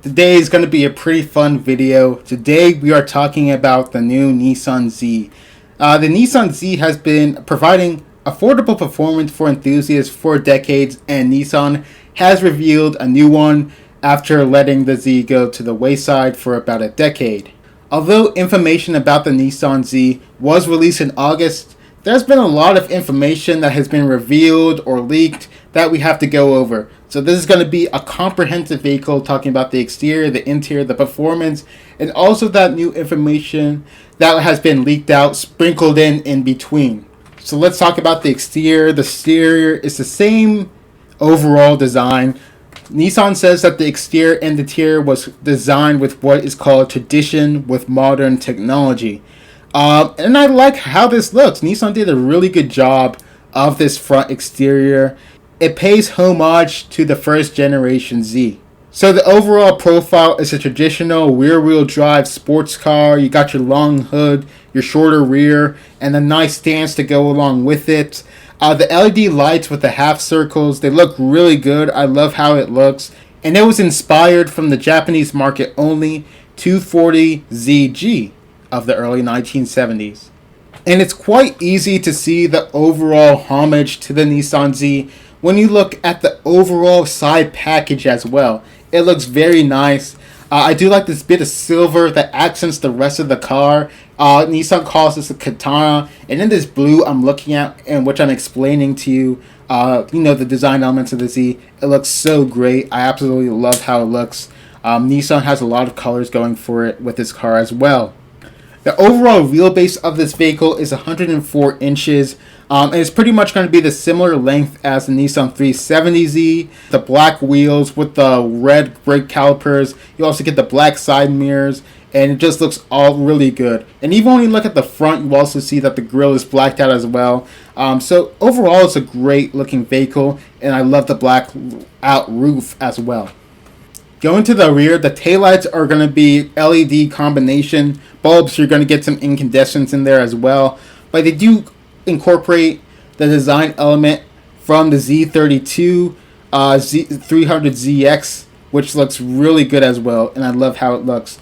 Today is going to be a pretty fun video. Today we are talking about the new Nissan Z. The Nissan Z has been providing affordable performance for enthusiasts for decades, and Nissan has revealed a new one after letting the Z go to the wayside for about a decade. Although information about the Nissan Z was released in August, there's been a lot of information that has been revealed or leaked that we have to go over. So this is going to be a comprehensive vehicle talking about the exterior, the interior, the performance, and also that new information that has been leaked out, sprinkled in between. So let's talk about the exterior. The exterior is the same overall design. Nissan says that the exterior and interior was designed with what is called tradition with modern technology. And I like how this looks. Nissan did a really good job of this front exterior. It pays homage to the first generation Z. So the overall profile is a traditional rear-wheel drive sports car. You got your long hood, your shorter rear, and a nice stance to go along with it. The LED lights with the half circles, they look really good. I love how it looks. And it was inspired from the Japanese market only 240ZG of the early 1970s. And it's quite easy to see the overall homage to the Nissan Z when you look at the overall side package as well. It looks very nice. I do like this bit of silver that accents the rest of the car. Nissan calls this a katana, and in this blue I'm looking at and which I'm explaining to you, the design elements of the Z. It looks so great. I absolutely love how it looks. Nissan has a lot of colors going for it with this car as well. The overall wheelbase of this vehicle is 104 inches, and it's pretty much going to be the similar length as the Nissan 370Z. The black wheels with the red brake calipers. You also get the black side mirrors, and it just looks all really good. And even when you look at the front, you also see that the grille is blacked out as well. So overall, it's a great looking vehicle, and I love the black out roof as well. Going to the rear, the taillights are going to be LED combination bulbs. You're going to get some incandescents in there as well. But they do incorporate the design element from the Z32 Z300ZX, which looks really good as well. And I love how it looks.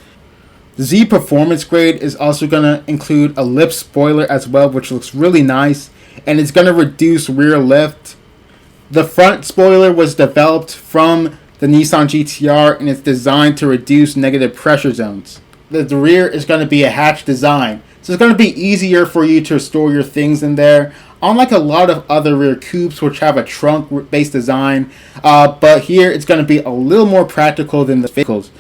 The Z Performance Grade is also going to include a lip spoiler as well, which looks really nice. And it's going to reduce rear lift. The front spoiler was developed from the Nissan GTR, and it's designed to reduce negative pressure zones. The rear is going to be a hatch design, so it's going to be easier for you to store your things in there, unlike a lot of other rear coupes which have a trunk-based design. But here it's going to be a little more practical than the vehicles.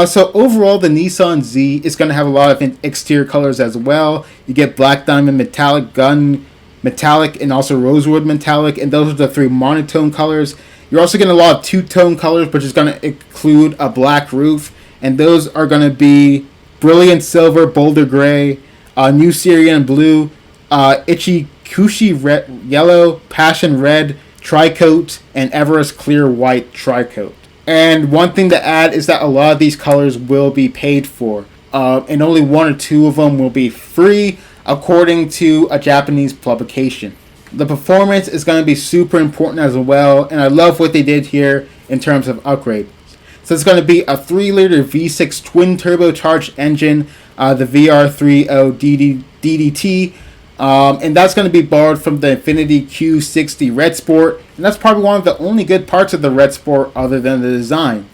So overall, the Nissan Z is going to have a lot of exterior colors as well. You get black diamond metallic, gun metallic, and also rosewood metallic, and those are the three monotone colors. You're also getting a lot of two-tone colors, which is going to include a black roof. And those are going to be Brilliant Silver, Boulder Gray, New Syrian Blue, Itchy Kushi Red, Yellow, Passion Red, Tricoat, and Everest Clear White Tricoat. And one thing to add is that a lot of these colors will be paid for. And only one or two of them will be free, according to a Japanese publication. The performance is going to be super important as well, and I love what they did here in terms of upgrades. So it's going to be a 3-liter V6 twin turbocharged engine, the VR30 DDT, and that's going to be borrowed from the Infiniti Q60 Red Sport, and that's probably one of the only good parts of the Red Sport other than the design.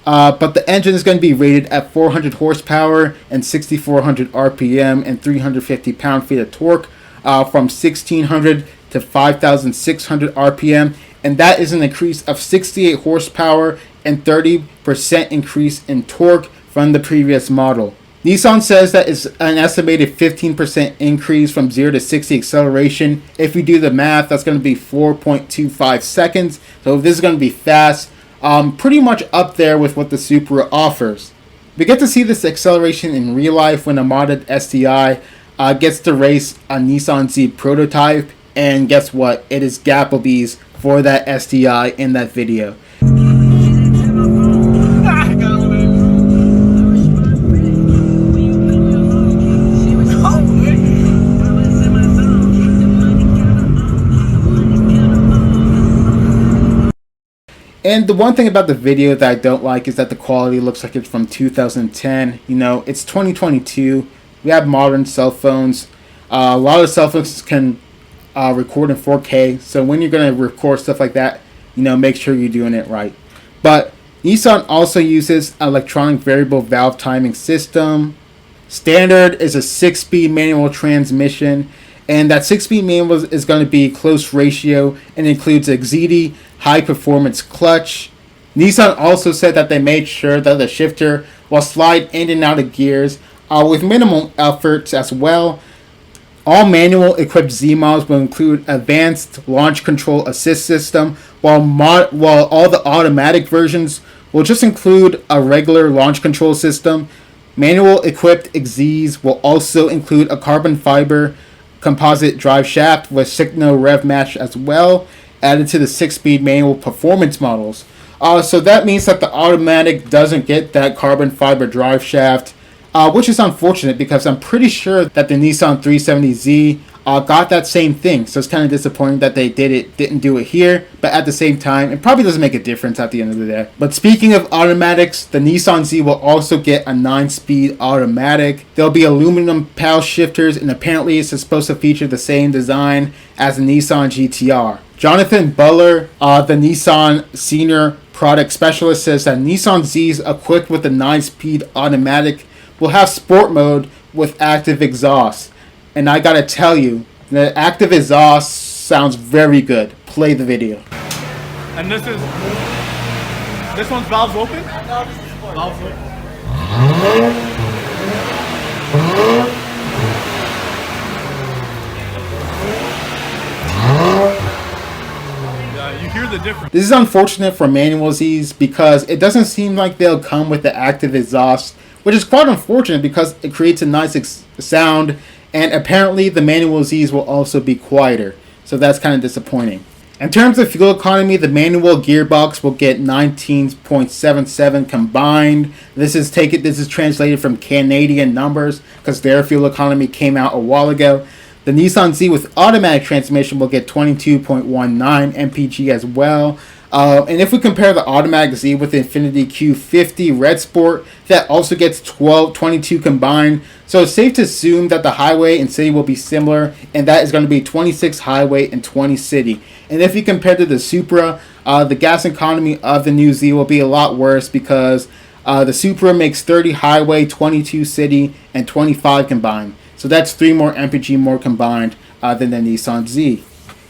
But the engine is going to be rated at 400 horsepower and 6,400 RPM and 350 pound-feet of torque from 1,600 to 5,600 RPM, and that is an increase of 68 horsepower and 30% increase in torque from the previous model. Nissan says that it's an estimated 15% increase from 0 to 60 acceleration. If you do the math, that's going to be 4.25 seconds. So this is going to be fast, pretty much up there with what the Supra offers. We get to see this acceleration in real life when a modded STI gets to race a Nissan Z prototype, and guess what? It is Gapplebee's for that STI in that video. And the one thing about the video that I don't like is that the quality looks like it's from 2010. You know, it's 2022. We have modern cell phones. A lot of cell phones can record in 4K. So when you're going to record stuff like that, you know, make sure you're doing it right. But Nissan also uses electronic variable valve timing system. Standard is a 6-speed manual transmission. And that 6-speed manual is going to be close ratio and includes a ZD high performance clutch. Nissan also said that they made sure that the shifter will slide in and out of gears with minimal efforts as well. All manual equipped Z models will include advanced launch control assist system, while all the automatic versions will just include a regular launch control system. Manual equipped Zs will also include a carbon fiber composite drive shaft with signal rev match as well, added to the 6-speed manual performance models. So that means that the automatic doesn't get that carbon fiber drive shaft, which is unfortunate because I'm pretty sure that the Nissan 370Z got that same thing. So it's kind of disappointing that they didn't do it here, but at the same time, it probably doesn't make a difference at the end of the day. But speaking of automatics, the Nissan Z will also get a 9-speed automatic. There'll be aluminum paddle shifters, and apparently it's supposed to feature the same design as the Nissan GTR. Jonathan Buller, the Nissan senior product specialist, says that Nissan Z's equipped with a 9-speed automatic will have sport mode with active exhaust. And I gotta tell you, the active exhaust sounds very good. Play the video. And this one's valves open? No, this is sport. Valves open. Yeah, you hear the difference. This is unfortunate for manual Zs because it doesn't seem like they'll come with the active exhaust, which is quite unfortunate because it creates a nice sound. And apparently the manual Zs will also be quieter. So that's kind of disappointing. In terms of fuel economy, the manual gearbox will get 19.77 combined. This is translated from Canadian numbers because their fuel economy came out a while ago. The Nissan Z with automatic transmission will get 22.19 mpg as well. And if we compare the automatic Z with the Infiniti Q50 Red Sport, that also gets 22 combined. So it's safe to assume that the highway and city will be similar, and that is going to be 26 highway and 20 city. And if you compare to the Supra, the gas economy of the new Z will be a lot worse because the Supra makes 30 highway, 22 city, and 25 combined. So that's 3 more mpg more combined than the Nissan Z.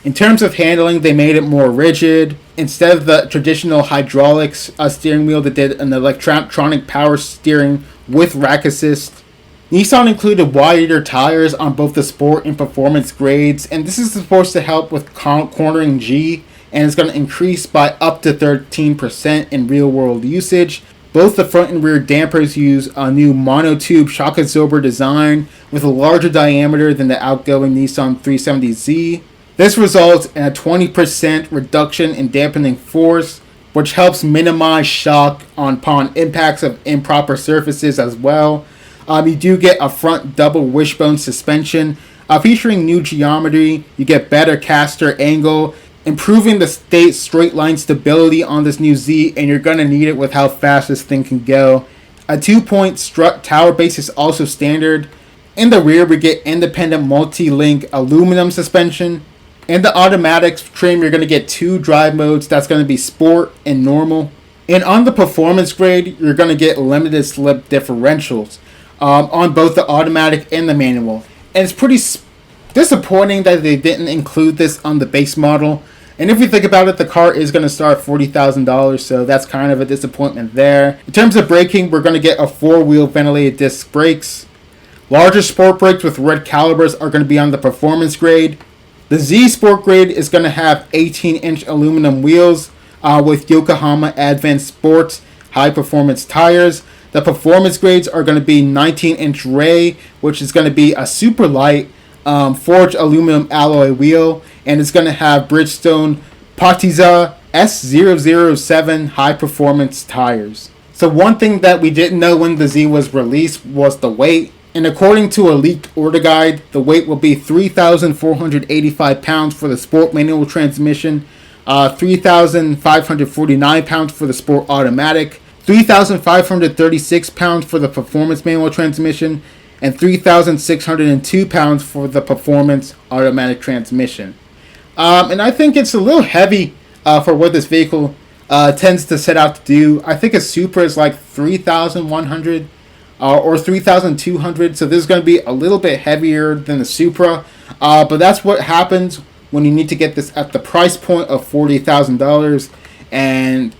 In terms of handling, they made it more rigid. Instead of the traditional hydraulics steering wheel, they did an electronic power steering with rack assist. Nissan included wider tires on both the sport and performance grades, and this is supposed to help with cornering G, and it's going to increase by up to 13% in real-world usage. Both the front and rear dampers use a new monotube shock absorber design with a larger diameter than the outgoing Nissan 370Z. This results in a 20% reduction in dampening force, which helps minimize shock upon impacts of improper surfaces as well. You do get a front double wishbone suspension featuring new geometry. You get better caster angle, improving the straight line stability on this new Z, and you're going to need it with how fast this thing can go. A 2-point strut tower base is also standard. In the rear, we get independent multi-link aluminum suspension. In the automatic trim, you're going to get 2 drive modes. That's going to be sport and normal. And on the performance grade, you're going to get limited slip differentials on both the automatic and the manual. And it's pretty disappointing that they didn't include this on the base model. And if you think about it, the car is going to start $40,000, so that's kind of a disappointment there. In terms of braking, we're going to get a 4-wheel ventilated disc brakes. Larger sport brakes with red calibers are going to be on the performance grade. The Z Sport grade is going to have 18-inch aluminum wheels with Yokohama Advent Sports high-performance tires. The performance grades are going to be 19-inch Ray, which is going to be a super light forged aluminum alloy wheel, and it's going to have Bridgestone Partiza S007 high-performance tires. So one thing that we didn't know when the Z was released was the weight. And according to a leaked order guide, the weight will be 3,485 pounds for the sport manual transmission, 3,549 pounds for the Sport Automatic, 3,536 pounds for the Performance Manual Transmission, and 3,602 pounds for the Performance Automatic Transmission. And I think it's a little heavy for what this vehicle tends to set out to do. I think a Supra is like 3,100 or 3,200, so this is going to be a little bit heavier than the Supra. But that's what happens when you need to get this at the price point of $40,000 and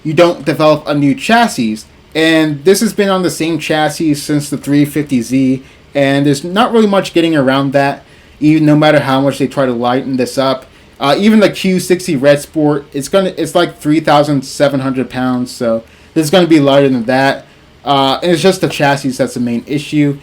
you don't develop a new chassis. And this has been on the same chassis since the 350Z, and there's not really much getting around that, even no matter how much they try to lighten this up. Even the Q60 Red Sport, it's like 3,700 pounds, so this is going to be lighter than that. And it's just the chassis that's the main issue.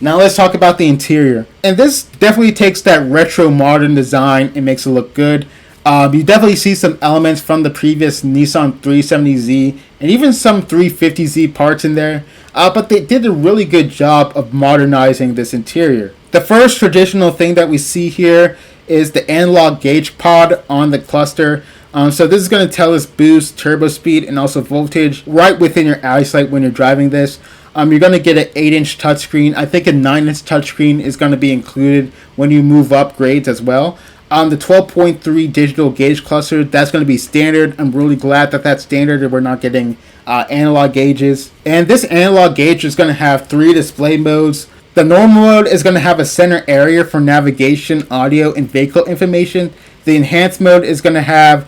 Now let's talk about the interior. And this definitely takes that retro modern design and makes it look good. You definitely see some elements from the previous Nissan 370Z and even some 350Z parts in there. But they did a really good job of modernizing this interior. The first traditional thing that we see here is the analog gauge pod on the cluster. So this is going to tell us boost, turbo speed, and also voltage right within your eyesight when you're driving this. You're going to get an 8-inch touchscreen. I think a 9-inch touchscreen is going to be included when you move up grades as well. The 12.3 digital gauge cluster, that's going to be standard. I'm really glad that that's standard and we're not getting analog gauges. And this analog gauge is going to have 3 display modes. The normal mode is going to have a center area for navigation, audio, and vehicle information. The enhanced mode is going to have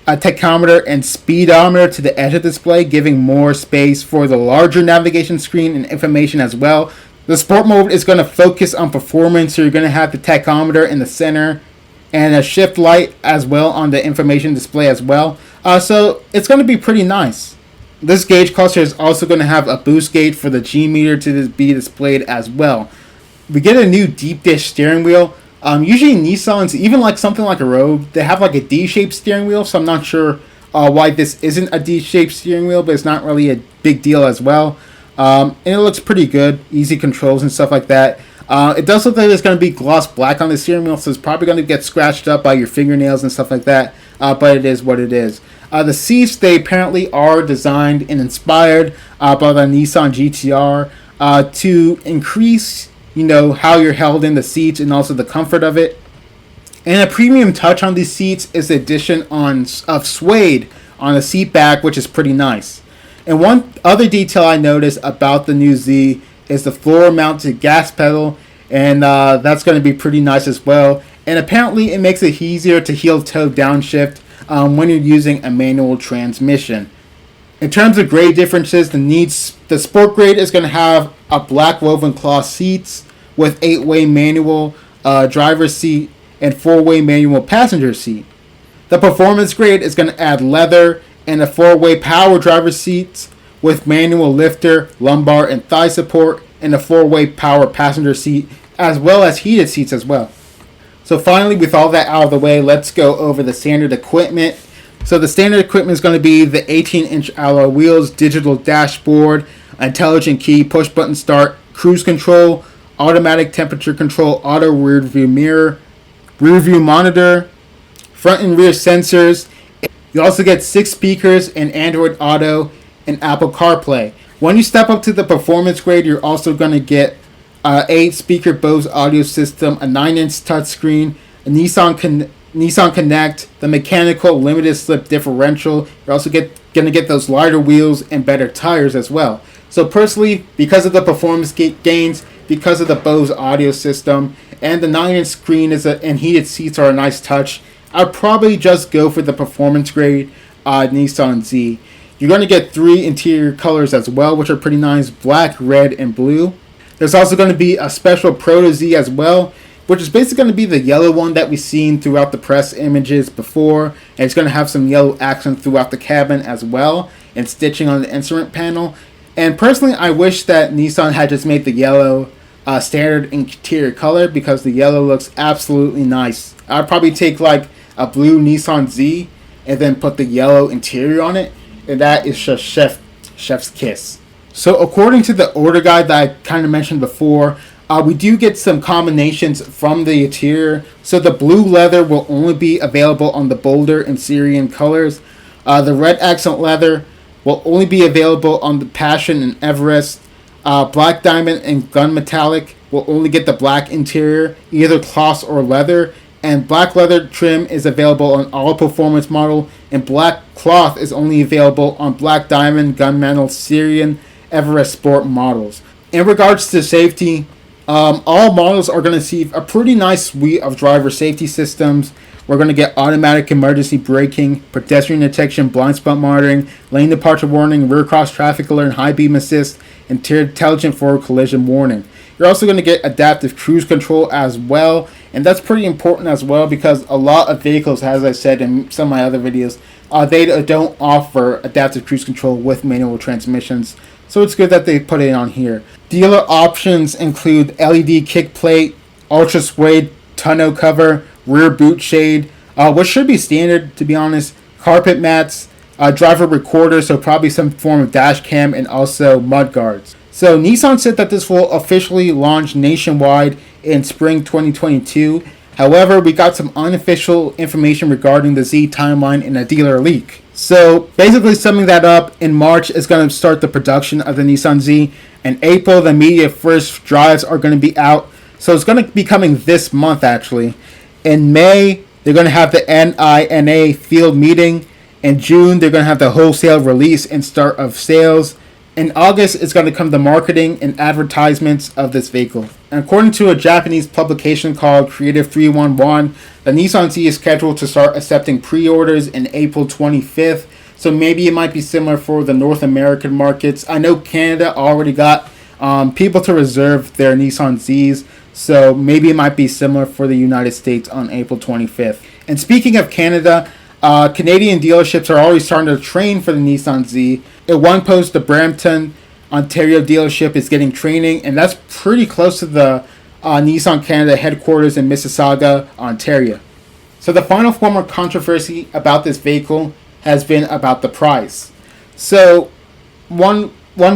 a tachometer and speedometer to the edge of the display, giving more space for the larger navigation screen and information as well. The sport mode is going to focus on performance, so you're going to have the tachometer in the center and a shift light as well on the information display as well. So it's going to be pretty nice. This gauge cluster is also going to have a boost gauge for the G meter to be displayed as well. We get a new deep dish steering wheel. Usually Nissans, even like something like a Rogue, they have like a D-shaped steering wheel, so I'm not sure why this isn't a D-shaped steering wheel, but it's not really a big deal as well. And it looks pretty good, easy controls and stuff like that. It does look like there's going to be gloss black on the steering wheel, so it's probably going to get scratched up by your fingernails and stuff like that, but it is what it is. The seats, they apparently are designed and inspired by the Nissan GTR to increase, how you're held in the seats and also the comfort of it. And a premium touch on these seats is the addition of suede on the seat back, which is pretty nice. And one other detail I noticed about the new Z is the floor-mounted gas pedal, and that's going to be pretty nice as well. And apparently it makes it easier to heel-toe downshift when you're using a manual transmission. In terms of grade differences, the sport grade is going to have a black woven cloth seats with 8-way manual driver's seat and 4-way manual passenger seat. The performance grade is going to add leather and a 4-way power driver's seats with manual lifter, lumbar, and thigh support, and a 4-way power passenger seat, as well as heated seats as well. So finally, with all that out of the way, let's go over the standard equipment. So the standard equipment is going to be the 18-inch alloy wheels, digital dashboard, intelligent key, push button start, cruise control, automatic temperature control, auto rear view mirror, rear view monitor, front and rear sensors. You also get 6 speakers and Android Auto and Apple CarPlay. When you step up to the performance grade, you're also going to get 8-speaker Bose audio system, a 9-inch touchscreen, a Nissan Connect, the mechanical limited slip differential. You're also going to get those lighter wheels and better tires as well. So personally, because of the performance gains, because of the Bose audio system, and the 9-inch screen and heated seats are a nice touch, I'd probably just go for the performance grade Nissan Z. You're going to get 3 interior colors as well, which are pretty nice: black, red, and blue. There's also going to be a special Proto Z as well, which is basically going to be the yellow one that we've seen throughout the press images before. And it's going to have some yellow accent throughout the cabin as well, and stitching on the instrument panel. And personally, I wish that Nissan had just made the yellow standard interior color, because the yellow looks absolutely nice. I'd probably take like a blue Nissan Z and then put the yellow interior on it, and that is just chef's kiss. So according to the order guide that I kind of mentioned before, We do get some combinations from the interior. So the blue leather will only be available on the Boulder and Syrian colors. The red accent leather will only be available on the Passion and Everest. Black diamond and gun metallic will only get the black interior, either cloth or leather. And black leather trim is available on all performance model, and black cloth is only available on black diamond, gunmetal, Syrian, Everest Sport models. In regards to safety, all models are going to see a pretty nice suite of driver safety systems. We're going to get automatic emergency braking, pedestrian detection, blind spot monitoring, lane departure warning, rear cross traffic alert, high beam assist, and intelligent forward collision warning. You're also going to get adaptive cruise control as well, and that's pretty important as well because a lot of vehicles, as I said in some of my other videos, they don't offer adaptive cruise control with manual transmissions, so it's good that they put it on here. Dealer options include LED kick plate, ultra suede tonneau cover, rear boot shade, which should be standard to be honest, carpet mats, driver recorder, so probably some form of dash cam, and also mud guards. So Nissan said that this will officially launch nationwide in spring 2022. However, we got some unofficial information regarding the Z timeline in a dealer leak. So basically summing that up, in March is going to start the production of the Nissan Z. In April, the media first drives are going to be out. So it's going to be coming this month actually. In May, they're going to have the NINA field meeting. In June, they're going to have the wholesale release and start of sales. In August, it's going to come the marketing and advertisements of this vehicle. And according to a Japanese publication called Creative 311, the Nissan Z is scheduled to start accepting pre-orders in April 25th. So maybe it might be similar for the North American markets. I know Canada already got people to reserve their Nissan Zs. So maybe it might be similar for the United States on April 25th. And speaking of Canada, Canadian dealerships are already starting to train for the Nissan Z. In one post, the Brampton, Ontario dealership is getting training, and that's pretty close to the Nissan Canada headquarters in Mississauga, Ontario. So the final form of controversy about this vehicle has been about the price. So one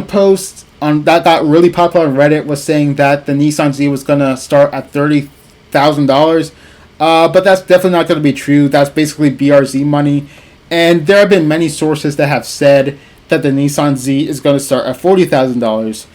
post on that got really popular on Reddit was saying that the Nissan Z was going to start at $30,000. But that's definitely not going to be true. That's basically BRZ money. And there have been many sources that have said that the Nissan Z is going to start at $40,000.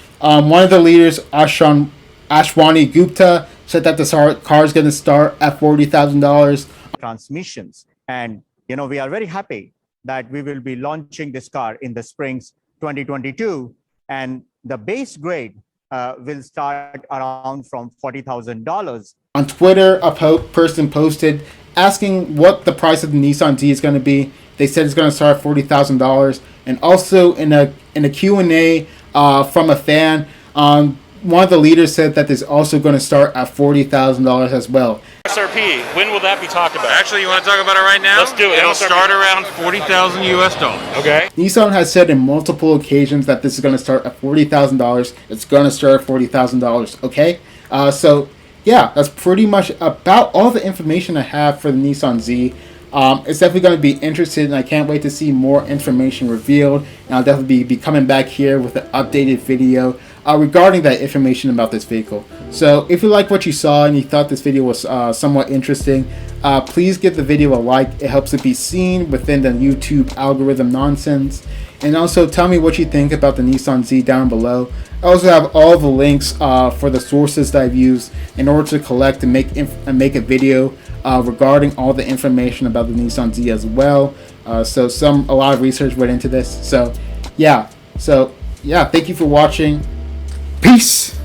One of the leaders, Ashwani Gupta, said that the car is going to start at $40,000. Transmissions. And, we are very happy that we will be launching this car in the springs 2022. And the base grade will start around from $40,000. On Twitter, a person posted asking what the price of the Nissan Z is going to be. They said it's going to start at $40,000. And also in a Q&A from a fan, one of the leaders said that this is also going to start at $40,000 as well. MSRP, when will that be talked about? Actually, you want to talk about it right now? Let's do it. It'll MSRP. start around $40,000 US. Okay. Nissan has said in multiple occasions that this is going to start at $40,000. It's going to start at $40,000. Okay. So yeah, that's pretty much about all the information I have for the Nissan Z. It's definitely going to be interesting, and I can't wait to see more information revealed. And I'll definitely be coming back here with an updated video regarding that information about this vehicle. So if you like what you saw and you thought this video was somewhat interesting, please give the video a like. It helps it be seen within the YouTube algorithm nonsense. And also tell me what you think about the Nissan Z down below. I also have all the links for the sources that I've used in order to collect and make a video regarding all the information about the Nissan Z as well. So a lot of research went into this. So yeah, thank you for watching. Peace.